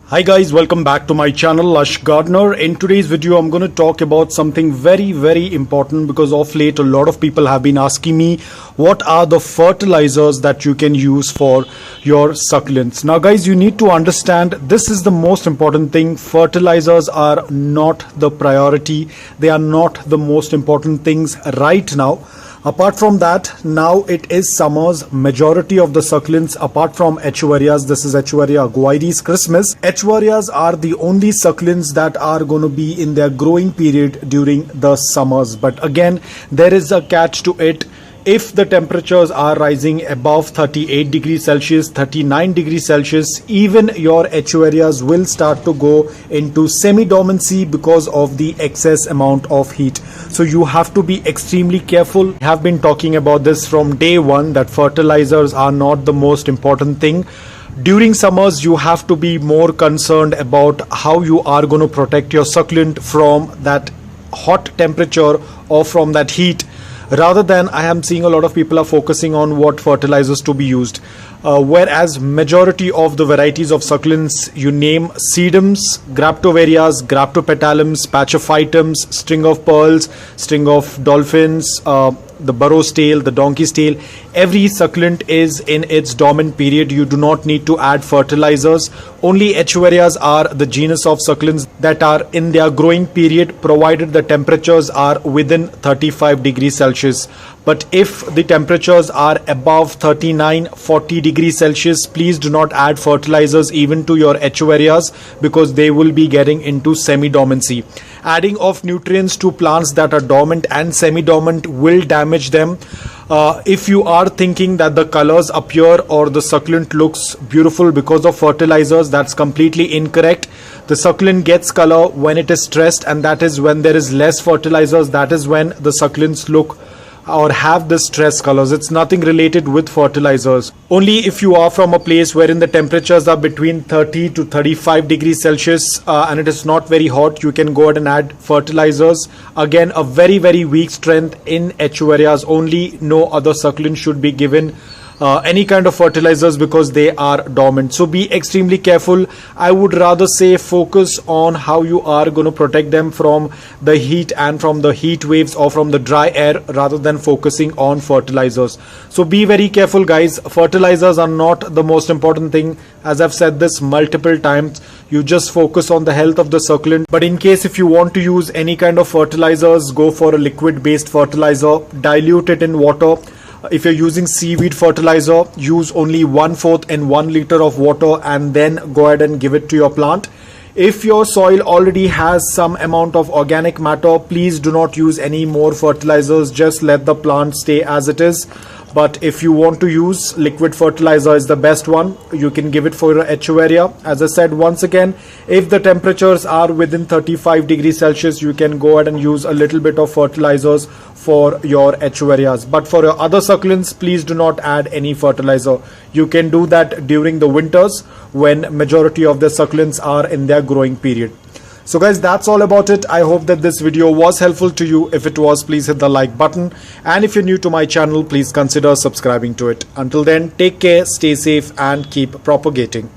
Hi guys, welcome back to my channel Lush Gardener. In today's video I'm going to talk about something very important, because of late a lot of people have been asking me what are the fertilizers that you can use for your succulents. Now guys, you need to understand this is the most important thing. Fertilizers are not the priority. They are not the most important things right now. Apart from that, now it is summers. Majority of the succulents, apart from Echeverrias, this is Echeveria guaides Christmas. Echeverrias are the only succulents that are going to be in their growing period during the summers. But again, there is a catch to it. If the temperatures are rising above 38 degrees Celsius, 39 degrees Celsius, even your Echeverrias will start to go into semi-dormancy because of the excess amount of heat. So you have to be extremely careful. I have been talking about this from day one, that fertilizers are not the most important thing. During summers, you have to be more concerned about how you are going to protect your succulent from that hot temperature or from that heat. Rather than, I am seeing a lot of people are focusing on what fertilizers to be used. Whereas majority of the varieties of succulents, you name sedums, graptovarias, graptopetalums, patchophytums, string of pearls, string of dolphins, the burro's tail, the donkey's tail, every succulent is in its dormant period. You do not need to add fertilizers. Only Echeverrias are the genus of succulents that are in their growing period, provided the temperatures are within 35 degrees Celsius. But if the temperatures are above 39-40 degrees Celsius, please do not add fertilizers even to your Echeverrias, because they will be getting into semi-dormancy. Adding of nutrients to plants that are dormant and semi-dormant will damage them. If you are thinking that the colors appear or the succulent looks beautiful because of fertilizers, that's completely incorrect. The succulent gets color when it is stressed, and that is when there is less fertilizers. That is when the succulents look or have the stress colors. It's nothing related with fertilizers. Only if you are from a place wherein the temperatures are between 30 to 35 degrees Celsius and it is not very hot, you can go ahead and add fertilizers. Again, a very weak strength in Echeverrias only. No other succulent should be given any kind of fertilizers because they are dormant. So be extremely careful. I would rather say focus on how you are going to protect them from the heat and from the heat waves or from the dry air, rather than focusing on fertilizers. So be very careful guys. Fertilizers are not the most important thing. As I've said this multiple times, you just focus on the health of the succulent. But in case if you want to use any kind of fertilizers, go for a liquid based fertilizer, dilute it in water. If you're using seaweed fertilizer, use only 1/4 in 1 liter of water and then go ahead and give it to your plant. If your soil already has some amount of organic matter, please do not use any more fertilizers. Just let the plant stay as it is. But if you want to use liquid fertilizer, is the best one. You can give it for your Echeveria. As I said once again, if the temperatures are within 35 degrees Celsius, you can go ahead and use a little bit of fertilizers for your Echeverrias. But for your other succulents, please do not add any fertilizer. You can do that during the winters when majority of the succulents are in their growing period. So guys, that's all about it. I hope that this video was helpful to you. If it was, please hit the like button. And if you're new to my channel, please consider subscribing to it. Until then, take care, stay safe and keep propagating.